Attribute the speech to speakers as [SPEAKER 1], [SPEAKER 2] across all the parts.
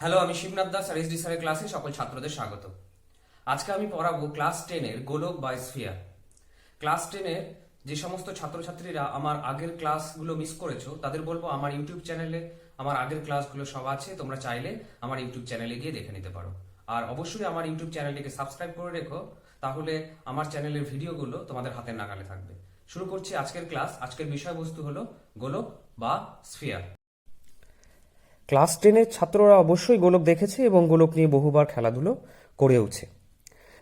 [SPEAKER 1] Hello, আমি শিবনাথ দাস আর SD স্যারের ক্লাসে সকল ছাত্রদের স্বাগত। আজকে আমি পড়াবো ক্লাস 10-এর গোলক বা স্ফিয়ার। ক্লাস 10-এর যে সমস্ত ছাত্রছাত্রীরা আমার আগের ক্লাসগুলো মিস করেছো তাদের বলবো আমার ইউটিউব চ্যানেলে আমার আগের ক্লাসগুলো সব আছে, তোমরা চাইলে আমার ইউটিউব চ্যানেলে গিয়ে দেখে নিতে পারো। আর অবশ্যই আমার ইউটিউব চ্যানেলটিকে সাবস্ক্রাইব করে রেখো, তাহলে আমার চ্যানেলের ভিডিওগুলো তোমাদের হাতের নাগালে থাকবে। শুরু করছি আজকের ক্লাস। আজকের বিষয়বস্তু হলো গোলক বা স্ফিয়ার। ক্লাস 10-এর ছাত্ররা অবশ্যই গোলক দেখেছে এবং গোলক নিয়ে বহুবার খেলাধুলো করেওছে।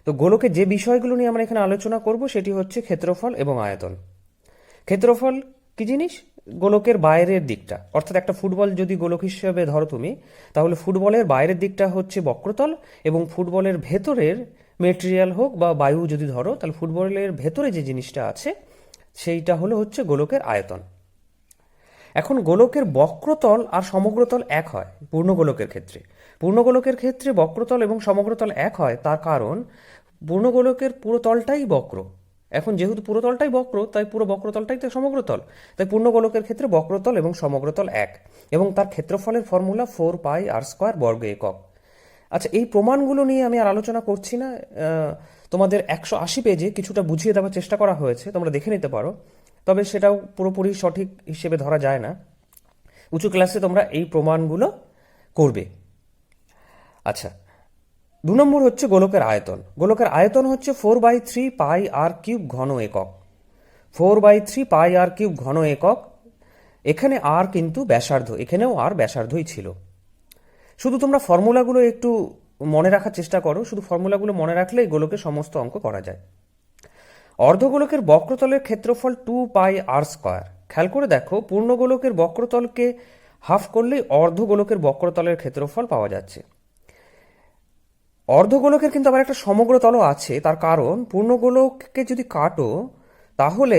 [SPEAKER 1] তো গোলকের যে বিষয়গুলো নিয়ে আমরা এখানে আলোচনা করব সেটি হচ্ছে ক্ষেত্রফল এবং আয়তন। ক্ষেত্রফল কি জিনিস? গোলকের বাইরের দিকটা, অর্থাৎ একটা ফুটবল যদি গোলক হিসেবে ধরো তুমি, তাহলে ফুটবলের বাইরের দিকটা হচ্ছে বক্রতল এবং ফুটবলের ভেতরের মেটেরিয়াল হোক বা বায়ু যদি ধরো, তাহলে ফুটবলের ভেতরে যে জিনিসটা আছে সেইটা হচ্ছে গোলকের আয়তন। এখন গোলকের বক্রতল আর সমগ্রতল এক হয় পূর্ণগোলকের ক্ষেত্রে। পূর্ণগোলকের ক্ষেত্রে বক্রতল এবং সমগ্রতল এক হয়, তার কারণ পূর্ণগোলকের পুরো তলটাই বক্র। এখন যেহেতু পুরো তলটাই বক্র, তাই পুরো বক্রতলটাই তো সমগ্রতল। তাই পূর্ণগোলকের ক্ষেত্রে বক্রতল এবং সমগ্রতল এক, এবং তার ক্ষেত্রফলের ফর্মুলা 4πr² বর্গ একক। আচ্ছা, এই প্রমাণগুলো নিয়ে আমি আর আলোচনা করছি না। তোমাদের 180 পেজে কিছুটা বুঝিয়ে দেওয়ার চেষ্টা করা হয়েছে, তোমরা দেখে নিতে পারো। তবে সেটাও পুরোপুরি সঠিক হিসেবে ধরা যায় না। উঁচু ক্লাসে তোমরা এই প্রমাণগুলো করবে। আচ্ছা, 2 নম্বর হচ্ছে গোলকের আয়তন। গোলকের আয়তন হচ্ছে 4/3πr³ ঘন একক। 4/3πr³ ঘন একক। এখানে আর কিন্তু ব্যাসার্ধ, এখানেও আর ব্যাসার্ধই ছিল। শুধু তোমরা ফর্মুলাগুলো একটু মনে রাখার চেষ্টা করো, শুধু ফর্মুলাগুলো মনে রাখলেই গোলকের সমস্ত অঙ্ক করা যায়। অর্ধগোলকের বক্রতলের ক্ষেত্রফল 2πr²। খেয়াল করে দেখো, পূর্ণগোলকের বক্রতলকে হাফ করলেই অর্ধগোলকের বক্রতলের ক্ষেত্রফল পাওয়া যাচ্ছে। অর্ধগোলকের কিন্তু আবার একটা সমগ্রতলও আছে, তার কারণ পূর্ণগোলককে যদি কাটো তাহলে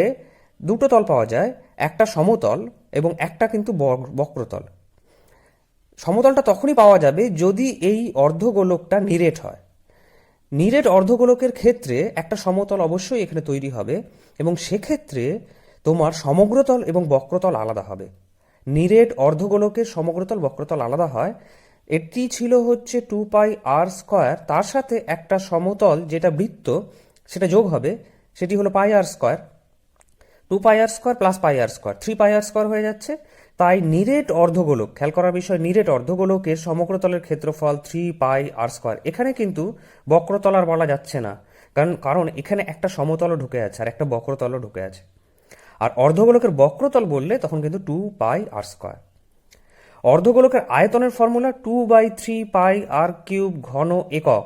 [SPEAKER 1] দুটো তল পাওয়া যায়, একটা সমতল এবং একটা কিন্তু বক্রতল। সমতলটা তখনই পাওয়া যাবে যদি এই অর্ধগোলকটা নিরেট হয়। নিরেট অর্ধগোলকের ক্ষেত্রে একটা সমতল অবশ্যই এখানে তৈরি হবে, এবং সেক্ষেত্রে তোমার সমগ্রতল এবং বক্রতল আলাদা হবে। নিরেট অর্ধগোলকের সমগ্রতল বক্রতল আলাদা হয়। এটি ছিল হচ্ছে 2πr², তার সাথে একটা সমতল যেটা বৃত্ত সেটা যোগ হবে, সেটি হলো πr²। 2πr² plus πr², 3πr² হয়ে যাচ্ছে। তাই নিরেট অর্ধগোলক, খেয়াল করার বিষয়, নিরেট অর্ধগোলকের সমগ্রতলের ক্ষেত্রফল 3πr²। এখানে কিন্তু বক্রতল আর বলা যাচ্ছে না, কারণ এখানে একটা সমতলও ঢুকে আছে আর একটা বক্রতলও ঢুকে আছে। আর অর্ধগোলকের বক্রতল বললে তখন কিন্তু 2πr²। অর্ধগোলকের আয়তনের ফর্মুলা 2/3πr³ ঘন একক,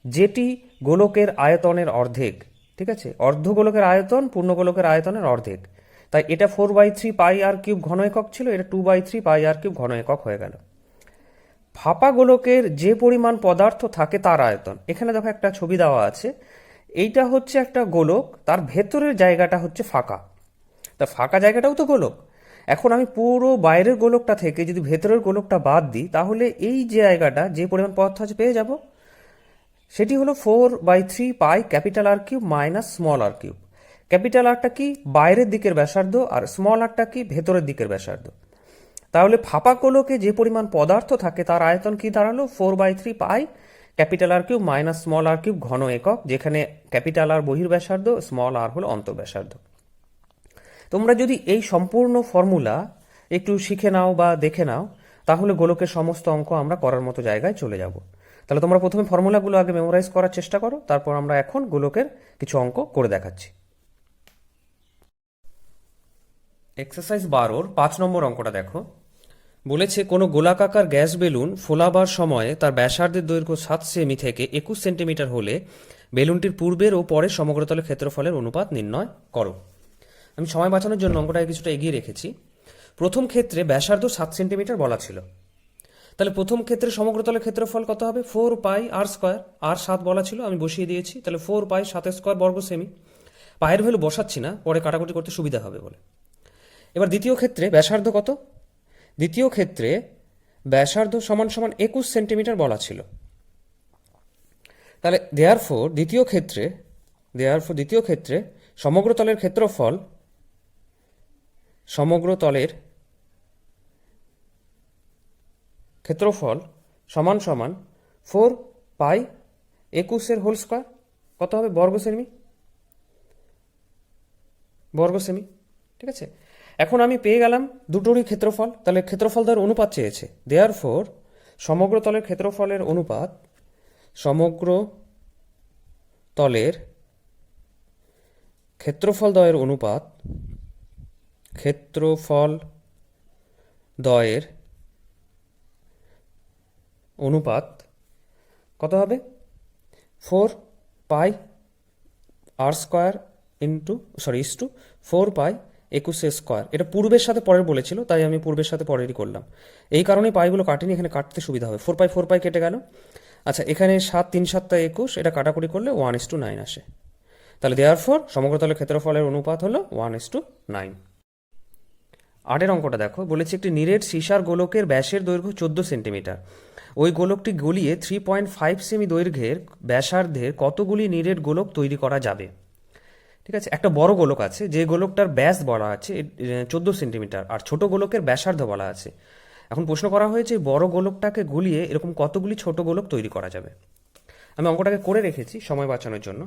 [SPEAKER 1] যেটি গোলকের আয়তনের অর্ধেক। ঠিক আছে, অর্ধগোলকের আয়তন পূর্ণগোলকের আয়তনের অর্ধেক। তাই এটা 4/3πr³ ঘন একক ছিল, এটা 2/3πr³ ঘন একক হয়ে গেল। ফাঁপা গোলকের যে পরিমাণ পদার্থ থাকে তার আয়তন। এখানে দেখো একটা ছবি দেওয়া আছে, এইটা হচ্ছে একটা গোলক, তার ভেতরের জায়গাটা হচ্ছে ফাঁকা। তা ফাঁকা জায়গাটাও তো গোলক। এখন আমি পুরো বাইরের গোলকটা থেকে যদি ভেতরের গোলকটা বাদ দিই, তাহলে এই যে জায়গাটা, যে পরিমাণ পদার্থ আছে পেয়ে যাব। সেটি হলো 4/3πR³ minus small r³। Capital আরটা কি? বাইরের দিকের ব্যাসার্ধ, আর স্মল আরটা কি? ভেতরের দিকের ব্যাসার্ধ। তাহলে ফাঁপা গোলকে যে পরিমাণ পদার্থ থাকে তার আয়তন কি দাঁড়ালো? 4/3πR³ মাইনাস স্মল r³ ঘন একক, যেখানে ক্যাপিটাল আর বহির্ব্যাসার্ধ, স্মল আর হলো অন্তর্ব্যাসার্ধ। তোমরা যদি এই সম্পূর্ণ ফর্মুলা একটু শিখে নাও বা দেখে নাও, তাহলে গোলকের সমস্ত অঙ্ক আমরা করার মতো জায়গায় চলে যাব। তাহলে তোমরা প্রথমে ফর্মুলাগুলো আগে মেমোরাইজ করার চেষ্টা করো, তারপর আমরা এখন গোলকের কিছু অঙ্ক করে দেখাচ্ছি। এক্সারসাইজ 12-র 5 নম্বর অঙ্কটা দেখো। বলেছে কোনো গোলাকার গ্যাস বেলুন ফোলাবার সময়ে তার ব্যাসার্ধের দৈর্ঘ্য 7 সেমি থেকে 21 সেন্টিমিটার হলে বেলুনটির পূর্বের ও পরের সমগ্রতলের ক্ষেত্রফলের অনুপাত নির্ণয় করো। আমি সময় বাঁচানোর জন্য অঙ্কটাকে কিছুটা এগিয়ে রেখেছি। প্রথম ক্ষেত্রে ব্যাসার্ধ 7 সেন্টিমিটার বলা ছিল, তাহলে প্রথম ক্ষেত্রে সমগ্রতলের ক্ষেত্রফল কত হবে? 4πr²। আর 7 বলা ছিল, আমি বসিয়ে দিয়েছি। তাহলে 4π7² বর্গ সেমি। পায়ের ভ্যালু বসাচ্ছি না, পরে কাটাকুটি করতে সুবিধা হবে বলে। এবার দ্বিতীয় ক্ষেত্রে ব্যাসার্ধ কত? দ্বিতীয় ক্ষেত্রে ব্যাসার্ধ সমান সমান 21 সেন্টিমিটার বলা ছিল। তাহলে দেয়ারফোর দ্বিতীয় ক্ষেত্রে সমগ্রতলের ক্ষেত্রফল সমান সমান 4π21 হোল স্কোয়ার। কত হবে? বর্গ সেমি। ঠিক আছে, এখন আমি পেয়ে গেলাম দুটোরই ক্ষেত্রফল। তাহলে ক্ষেত্রফল দ্বয়ের অনুপাত চেয়েছে, দেয়ারফর সমগ্র তলের ক্ষেত্রফলের অনুপাত, সমগ্র তলের ক্ষেত্রফল দ্বয়ের অনুপাত, ক্ষেত্রফল দ্বয়ের অনুপাত কত হবে? 4πr² ইস টু 4π21 এটা পূর্বের সাথে পরের বলেছিল, তাই আমি পূর্বের সাথে পরেরই করলাম। এই কারণেই পাইগুলো কাটিনি, এখানে কাটতে সুবিধা হবে। 4π কেটে গেল। আচ্ছা, এখানে 7 3 7 21, এটা কাটাকুটি করলে 1:9 আসে। তাহলে দেয়ারফর সমগ্র তলের ক্ষেত্রফলের অনুপাত হলো 1:9। 8 অঙ্কটা দেখো, বলেছে একটি নিরেট সীসার গোলকের ব্যাসের দৈর্ঘ্য 14 সেন্টিমিটার। ওই গোলকটি গলিয়ে 3.5 সেমি দৈর্ঘ্যের ব্যাসার্ধের কতগুলি নিরেট গোলক তৈরি করা যাবে? ঠিক আছে, একটা বড় গোলক আছে, যে গোলকটার ব্যাস বলা আছে 14 সেন্টিমিটার, আর ছোট গোলকের ব্যাসার্ধ বলা আছে। এখন প্রশ্ন করা হয়েছে বড় গোলকটাকে গলিয়ে এরকম কতগুলি ছোট গোলক তৈরি করা যাবে। আমি অঙ্কটাকে করে রেখেছি সময় বাঁচানোর জন্য।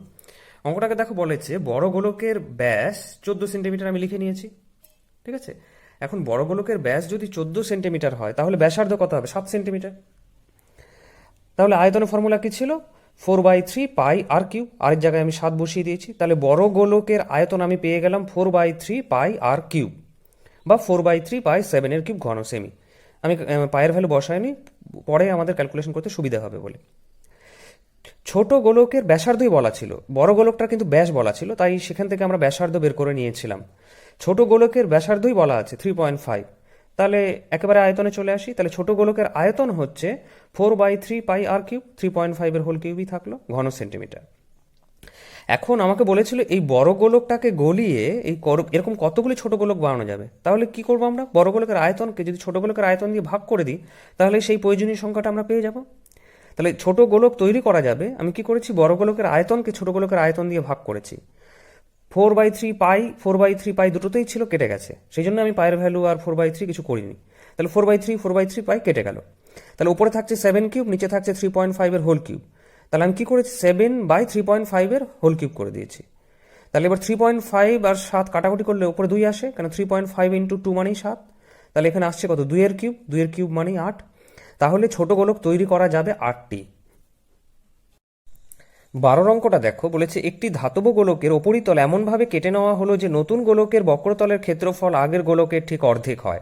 [SPEAKER 1] অঙ্কটাকে দেখো, বলেছে বড় গোলকের ব্যাস 14 সেন্টিমিটার, আমি লিখে নিয়েছি। ঠিক আছে, এখন বড় গোলকের ব্যাস যদি 14 সেন্টিমিটার হয়, তাহলে ব্যাসার্ধ কত হবে? 7 সেন্টিমিটার। তাহলে আয়তনের ফর্মুলা কি ছিল? 4/3πr³। আরেক জায়গায় আমি 7 বসিয়ে দিয়েছি। তাহলে বড় গোলকের আয়তন আমি পেয়ে গেলাম 4/3πr³ বা 4/3π7³ ঘন সেমি। আমি পায়ের ভ্যালু বসাইনি, পরে আমাদের ক্যালকুলেশন করতে সুবিধা হবে বলে। ছোট গোলকের ব্যাসার্ধই বলা ছিল, বড় গোলকটার কিন্তু ব্যাস বলা ছিল, তাই সেখান থেকে আমরা ব্যাসার্ধ বের করে নিয়েছিলাম। ছোট গোলকের ব্যাসার্ধই বলা আছে 3.5। তাহলে একেবারে আয়তনে চলে আসি। তাহলে ছোট গোলকের আয়তন হচ্ছে 4/3πr³, 3.5 হোল কিউবই থাকলো, ঘন সেন্টিমিটার। এখন আমাকে বলেছিল এই বড় গোলকটাকে গলিয়ে এরকম কতগুলি ছোট গোলক বানানো যাবে। তাহলে কি করবো আমরা? বড় গোলকের আয়তনকে যদি ছোট গোলকের আয়তন দিয়ে ভাগ করে দিই, তাহলে সেই প্রয়োজনীয় সংখ্যাটা আমরা পেয়ে যাব। তাহলে ছোট গোলক তৈরি করা যাবে। আমি কি করেছি? বড় গোলকের আয়তনকে ছোট গোলকের আয়তন দিয়ে ভাগ করেছি। 4/3π দুটোতেই ছিল, কেটে গেছে, সেই জন্য আমি পায়ের ভ্যালু আর 4/3 কিছু করিনি। তাহলে 4/3 কেটে গেল। তাহলে উপরে থাকছে 7³ নিচে থাকছে 3.5 হোল কিউব। তাহলে আমি কি করেছি? 7/3.5 হোল কিউব করে দিয়েছি। তাহলে এবার 3.5 আর 7 কাটাকুটি করলে উপরে 2 আসে, কেন 3.5 × 2 মানেই 7। তাহলে এখানে আসছে কত? 2 মানেই 8। তাহলে ছোট গোলক তৈরি করা যাবে 8টি। 12 অঙ্কটা দেখো, বলেছে একটি ধাতব গোলকের উপরিতল এমনভাবে কেটে নেওয়া হলো যে নতুন গোলকের বক্রতলের ক্ষেত্রফল আগের গোলকের ঠিক অর্ধেক হয়।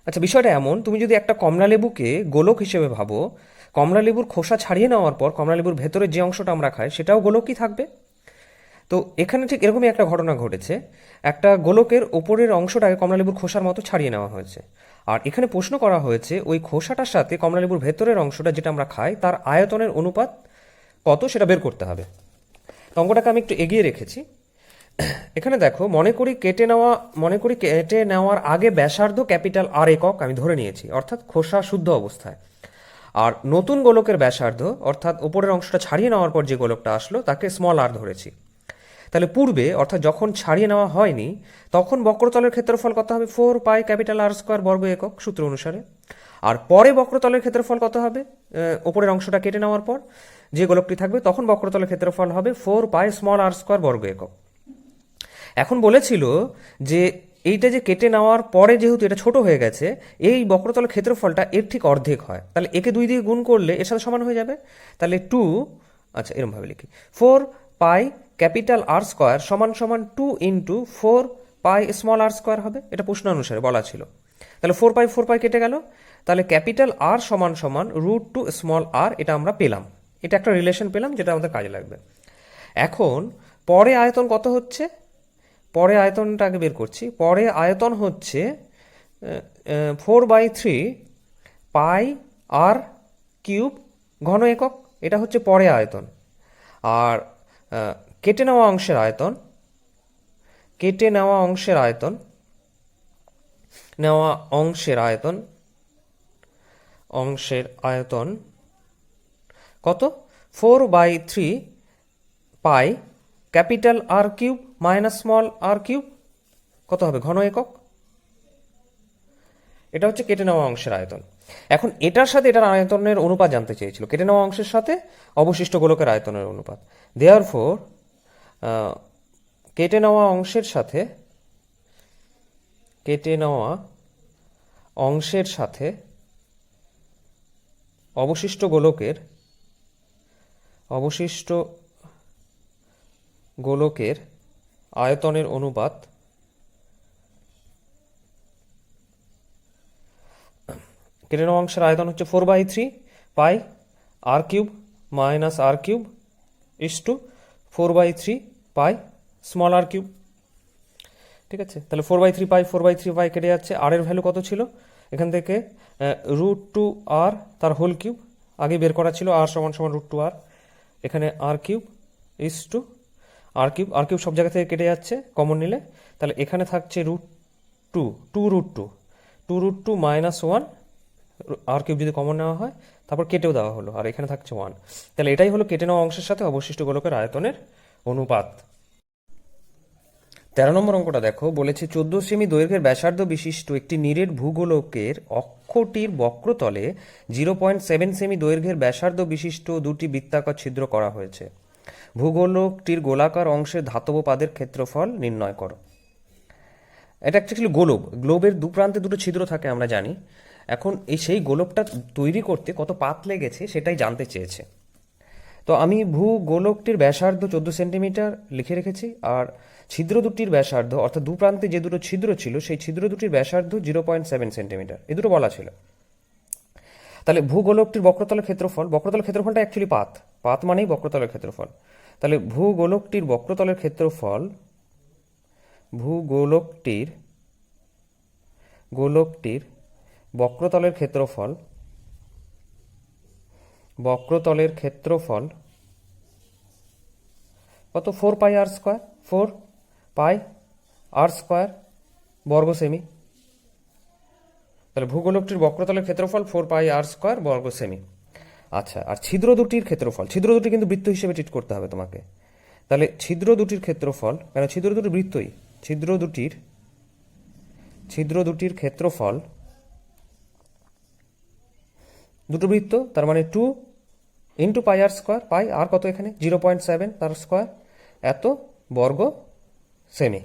[SPEAKER 1] আচ্ছা, বিষয়টা এমন, তুমি যদি একটা কমলালেবুকে গোলক হিসেবে ভাবো, কমলালেবুর খোসা ছাড়িয়ে নেওয়ার পর কমলালেবুর ভেতরে যে অংশটা আমরা খাই সেটাও গোলকই থাকবে। তো এখানে ঠিক এরকমই একটা ঘটনা ঘটেছে। একটা গোলকের ওপরের অংশটাকে কমলালেবুর খোসার মতো ছাড়িয়ে নেওয়া হয়েছে, আর এখানে প্রশ্ন করা হয়েছে ওই খোসাটার সাথে কমলালেবুর ভেতরের অংশটা যেটা আমরা খাই তার আয়তনের অনুপাত কত সেটা বের করতে হবে। অঙ্কটাকে আমি একটু এগিয়ে রেখেছি। এখানে দেখো, মনে করি কেটে নেওয়ার আগে ব্যাসার্ধ ক্যাপিটাল আর একক আমি ধরে নিয়েছি, অর্থাৎ খোসা শুদ্ধ অবস্থায়। আর নতুন গোলকের ব্যাসার্ধ অর্থাৎ উপরের অংশটা ছাড়িয়ে নেওয়ার পর যে গোলকটা আসলো তাকে স্মল আর ধরেছি। তাহলে পূর্বে অর্থাৎ যখন ছাড়িয়ে নেওয়া হয়নি তখন বক্রতলের ক্ষেত্রফল কত হবে? 4πR² বর্গ একক সূত্র অনুসারে। আর পরে বক্রতলের ক্ষেত্রফল কত হবে? ওপরের অংশটা কেটে নেওয়ার পর যে গোলকটি থাকবে তখন বক্রতলের ক্ষেত্রফল হবে 4πr² বর্গ একক। এখন বলেছিল যে এইটা যে কেটে নেওয়ার পরে যেহেতু এটা ছোট হয়ে গেছে, এই বক্রতলের ক্ষেত্রফলটা এর ঠিক অর্ধেক হয়। তাহলে একে 2 দিয়ে গুণ করলে এর সাথে সমান হয়ে যাবে। তাহলে 2, আচ্ছা এরমভাবে লিখি, 4πR² সমান সমান 2 × 4πr² হবে। এটা প্রশ্ন অনুসারে বলা ছিল। তাহলে 4π কেটে গেল। তাহলে ক্যাপিটাল আর সমান সমান √2r, এটা আমরা পেলাম। এটা একটা রিলেশন পেলাম যেটা আমাদের কাজে লাগবে। এখন পরে আয়তন কত হচ্ছে? পরে আয়তনটা আগে বের করছি। পরে আয়তন হচ্ছে 4/3πr³ ঘন একক, এটা হচ্ছে পরে আয়তন। আর কেটে নেওয়া অংশের আয়তন কত? 4/3π capital R³ minus small r³ কত হবে? ঘন একক। এটা হচ্ছে কেটে নেওয়া অংশের আয়তন। এখন এটার সাথে এটার আয়তনের অনুপাত জানতে চেয়েছিল, কেটে নেওয়া অংশের সাথে অবশিষ্ট গোলকের আয়তনের অনুপাত। দেয়ারফোর কেটে নেওয়া অংশের সাথে অবশিষ্ট গোলকের আয়তনের অনুপাত কেটে নেওয়া অংশের আয়তন হচ্ছে 4/3 pi r cube minus r cube is to 4/3 pi small r cube. ঠিক আছে, তাহলে 4/3 পাই 4/3 পাই কেটে যাচ্ছে। আর এর ভ্যালু কত ছিল এখান থেকে? √2r তার হোল কিউব আগে বের করা ছিল, আর সমান সমান √2r, এখানে r cube is to r cube সব জায়গা থেকে কেটে যাচ্ছে কমন নিলে, তাহলে এখানে থাকছে √2 মাইনাস 1, আর কিউব যদি কমন নেওয়া হয় তারপর কেটেও দেওয়া হলো, আর এখানে থাকছে 1। তাহলে এটাই হলো কেটে নেওয়া অংশের সাথে অবশিষ্ট গোলকের আয়তনের অনুপাত। 13 নম্বর অঙ্কটা দেখো, বলেছে 14 সেমি দৈর্ঘ্যের ব্যাসার্ধ বিশিষ্ট একটি নিরেট ভূগোলকের অক্ষটির বক্রতলে 0.7 সেমি দৈর্ঘ্যের ব্যাসার্ধ বিশিষ্ট দুটি বৃত্তাকার ছিদ্র করা হয়েছে। ভূগোলকটির গোলাকার অংশের ধাতব পাদের ক্ষেত্রফল নির্ণয় করো। এটা অ্যাকচুয়ালি গ্লোবের দু প্রান্তে দুটো ছিদ্র থাকে আমরা জানি। এখন সেই গোলকটা তৈরি করতে কত পাত লেগেছে সেটাই জানতে চেয়েছে। তো আমি ভূগোলকটির ব্যাসার্ধ 14 সেন্টিমিটার লিখে রেখেছি, আর ছিদ্র দুটির ব্যাসার্ধ অর্থাৎ দু প্রান্তে যে দুটো ছিদ্র ছিল সেই ছিদ্র দুটির ব্যাসার্ধ 0.7 সেন্টিমিটার, এই দুটো বলা ছিল। তাহলে ভূগোলকটির বক্রতলের ক্ষেত্রফলটা অ্যাকচুয়ালি পাত মানেই বক্রতলের ক্ষেত্রফল। তাহলে ভূগোলকটির বক্রতলের ক্ষেত্রফল কত? 4 পাই আর স্কোয়ার, 4 পাই আর স্কোয়ার বর্গ সেমি। তাহলে ভূগোলকটির বক্রতলের ক্ষেত্রফল 4 পাই আর স্কোয়ার বর্গ সেমি। আচ্ছা, আর ছিদ্র দুটির ক্ষেত্রফল, ছিদ্র দুটি কিন্তু বৃত্ত হিসেবে ট্রিট করতে হবে তোমাকে। তাহলে ছিদ্র দুটির ক্ষেত্রফল, কেন ছিদ্র দুটি বৃত্তই, ছিদ্র দুটির ক্ষেত্রফল, দুটো বৃত্ত তার মানে 2 ইন্টু পাই আর স্কোয়ার, পাই আর কত এখানে 0.7 তার স্কোয়ার, এত বর্গ সেমি।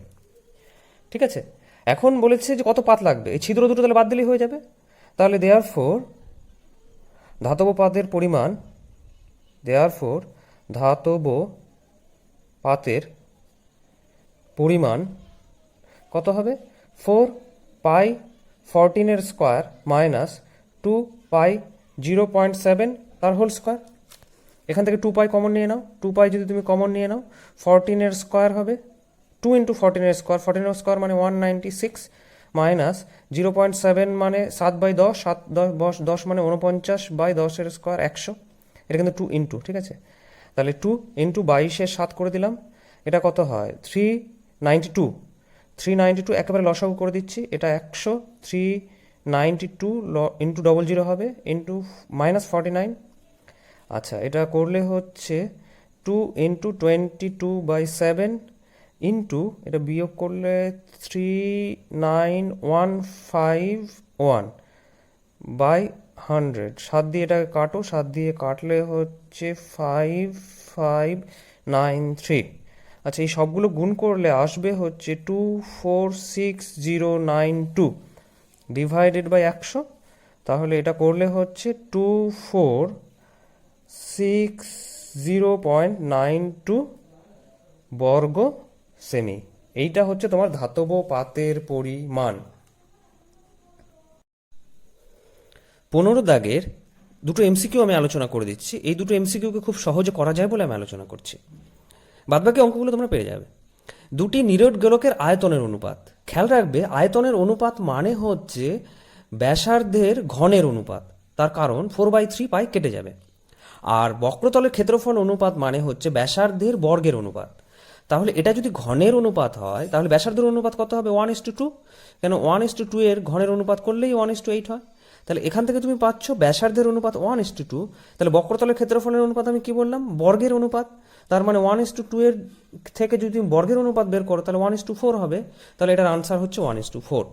[SPEAKER 1] ঠিক আছে, এখন বলেছে যে কত পাত লাগবে, এই ছিদ্র দুটো তাহলে বাদ দিলেই হয়ে যাবে। তাহলে দেয়ারফোর ধাতব পাতের পরিমাণ কত হবে? 4 পাই 14 এর স্কোয়ার মাইনাস 2 পাই 0.7 তার হোল স্কোয়ার। এখান থেকে 2 পাই কমন নিয়ে নাও, 2 পাই যদি তুমি কমন নিয়ে নাও 14 এর স্কোয়ার হবে 2 ইন্টু 14 এর স্কোয়ার, 14 এর স্কোয়ার মানে 196 মাইনাস 0.7 মানে 7/10, 7/10 মানে 49/10 এর স্কোয়ার 100, এটা কিন্তু 2 ইন্টু। ঠিক আছে, তাহলে 2 ইন্টু 22 7 করে দিলাম, এটা কত হয়? 392 একেবারে লসাগু করে দিচ্ছি, এটা 100, 392 ইন্টু 00 হবে ইন্টু মাইনাস 49। আচ্ছা, এটা করলে হচ্ছে 2 ইন্টু 22/7 ইন্টু এটা বিয়োগ করলে 39151 বাই 100, 7 দিয়ে এটাকে কাটো, 7 দিয়ে কাটলে হচ্ছে 5593। আচ্ছা, এই সবগুলো গুণ করলে আসবে হচ্ছে 246092 ডিভাইডেড বাই 100। তাহলে এটা করলে হচ্ছে 2460.92 বর্গ সেমি। এইটা হচ্ছে তোমার ধাতব পাতের পরিমাণ। 15 দাগের দুটো এমসিকিউ আমি আলোচনা করে দিচ্ছি, এই দুটো এমসিকিউকে খুব সহজে করা যায় বলে আমি আলোচনা করছি, বাদবাকি অঙ্কগুলো তোমরা পেরে যাবে। দুটি নিরেট গোলকের আয়তনের অনুপাত, খেয়াল রাখবে আয়তনের অনুপাত মানে হচ্ছে ব্যাসার্ধের ঘনের অনুপাত, তার কারণ 4/3 পাই কেটে যাবে। আর বক্রতলের ক্ষেত্রফল অনুপাত মানে হচ্ছে ব্যাসার্ধের বর্গের অনুপাত। তাহলে এটা যদি ঘনের অনুপাত হয় তাহলে ব্যাসার্ধের অনুপাত কত হবে? 1:2, কেন 1:2 এর ঘনের অনুপাত করলেই 1:8 হয়। তাহলে এখান থেকে তুমি পাচ্ছ ব্যাসার্ধের অনুপাত 1:2, তাহলে বক্রতলের ক্ষেত্রফলের অনুপাত আমি কি বললাম? বর্গের অনুপাত। তার মানে 1:2 এর থেকে যদি তুমি বর্গের অনুপাত বের করো তাহলে 1:4 হবে, তাহলে এটার আনসার হচ্ছে 1:4।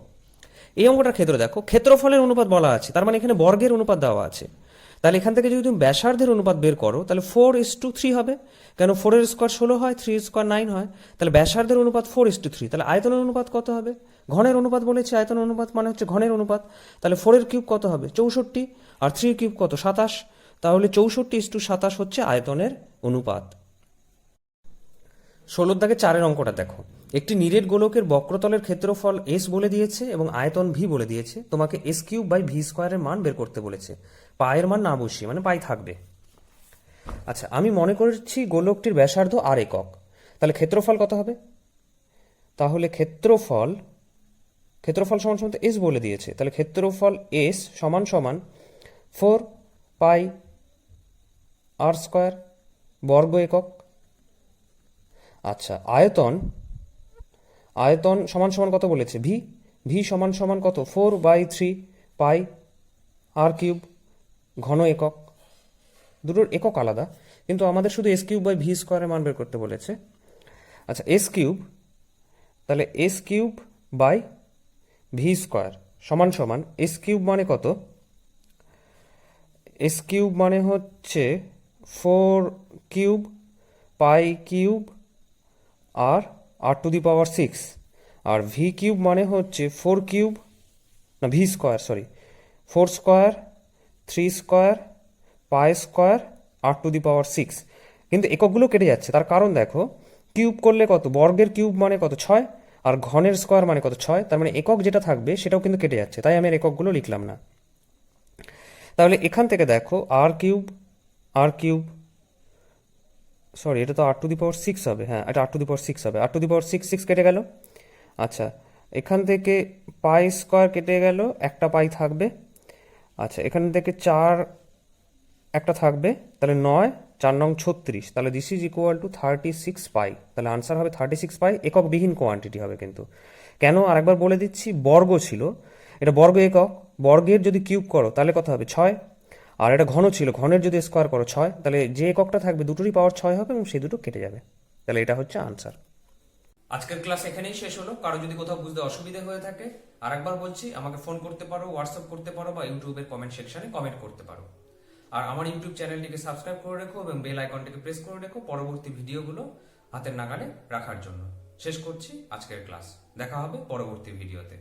[SPEAKER 1] এই অঙ্কটার ক্ষেত্রে দেখো ক্ষেত্রফলের অনুপাত বলা আছে, তার মানে এখানে বর্গের অনুপাত দেওয়া আছে। তাহলে এখান থেকে যদি তুমি ব্যাসার্ধের অনুপাত বের করো তাহলে 4:3 হবে, কেন 4 এর স্কোয়ার 16 হয়, 3 এর স্কোয়ার 9 হয়। তাহলে ব্যাসার্ধের অনুপাত 4:3, তাহলে আয়তনের অনুপাত কত হবে? ঘনের অনুপাত বলেছে, আয়তনের অনুপাত মানে হচ্ছে ঘনের অনুপাত। তাহলে 4 এর কিউব কত হবে? 64, আর 3 এর কিউব কত? 27। তাহলে 64:27 হচ্ছে আয়তনের অনুপাত। 16 দাগে 4 অঙ্কটা দেখো, একটি নিরেট গোলকের বক্রতলের ক্ষেত্রফল এস বলে দিয়েছে এবং আয়তন ভি বলে দিয়েছে। তোমাকে s³/v² মান বের করতে বলেছে। পায়ের মান না বসিয়ে, মানে পাই থাকবে। আচ্ছা, আমি মনে করছি গোলকটির ব্যাসার্ধ আর একক, তাহলে ক্ষেত্রফল কত হবে? তাহলে ক্ষেত্রফল সমান সমান এস বলে দিয়েছে, তাহলে ক্ষেত্রফল এস সমান সমান 4πr² বর্গ একক। আচ্ছা, আয়তন সমান সমান কত বলেছে? ভি সমান সমান কত? 4/3πr³ ঘন একক। দুটোর একক আলাদা, কিন্তু আমাদের শুধু s³/v² মান বের করতে বলেছে। আচ্ছা, তাহলে s³/v² সমান সমান s³ মানে কত? s³ মানে হচ্ছে 4³ আর r⁶, আর v³ মানে হচ্ছে 4³ না v², সরি, 4² 3² π² r⁶। কিন্তু এককগুলো কেটে যাচ্ছে, তার কারণ দেখো কিউব করলে কত? বর্গের কিউব মানে কত? 6, আর ঘনের স্কোয়ার মানে কত? 6। তার মানে একক যেটা থাকবে সেটাও কিন্তু কেটে যাচ্ছে, তাই আমি আর এককগুলো লিখলাম না। তাহলে এখান থেকে দেখো r³ সরি, এটা তো r⁶ হবে, হ্যাঁ এটা r⁶ হবে, r⁶ কেটে গেল। আচ্ছা, এখান থেকে π² কেটে গেল, একটা পাই থাকবে। আচ্ছা, এখান থেকে 4 একটা থাকবে, তাহলে 9, 4 9 36, তাহলে দিস ইজ ইকুয়াল টু 36 পাই। তাহলে আনসার হবে 36 পাই, এককবিহীন কোয়ান্টিটি হবে কিন্তু। কেন আরেকবার বলে দিচ্ছি, বর্গ ছিল, এটা বর্গ একক, বর্গের যদি কিউব করো তাহলে কত হবে? 6, আর এটা ঘন ছিল, ঘনের যদি স্কোয়ার করো 6, তাহলে যে এককটা থাকবে দুটোরই পাওয়ার 6 হবে এবং সেই দুটো কেটে যাবে। তাহলে এটা হচ্ছে আনসার। আজকের ক্লাস এখানেই শেষ হলো। কারো যদি কোথাও বুঝতে অসুবিধা হয়ে থাকে, আরেকবার বলছি, আমাকে ফোন করতে পারো, হোয়াটসঅ্যাপ করতে পারো, বা ইউটিউবের কমেন্ট সেকশনে কমেন্ট করতে পারো। আর আমার ইউটিউব চ্যানেলটিকে সাবস্ক্রাইব করে রেখো এবং বেল আইকনটিকে প্রেস করে রেখো পরবর্তী ভিডিওগুলো হাতের নাগালে রাখার জন্য। শেষ করছি আজকের ক্লাস, দেখা হবে পরবর্তী ভিডিওতে।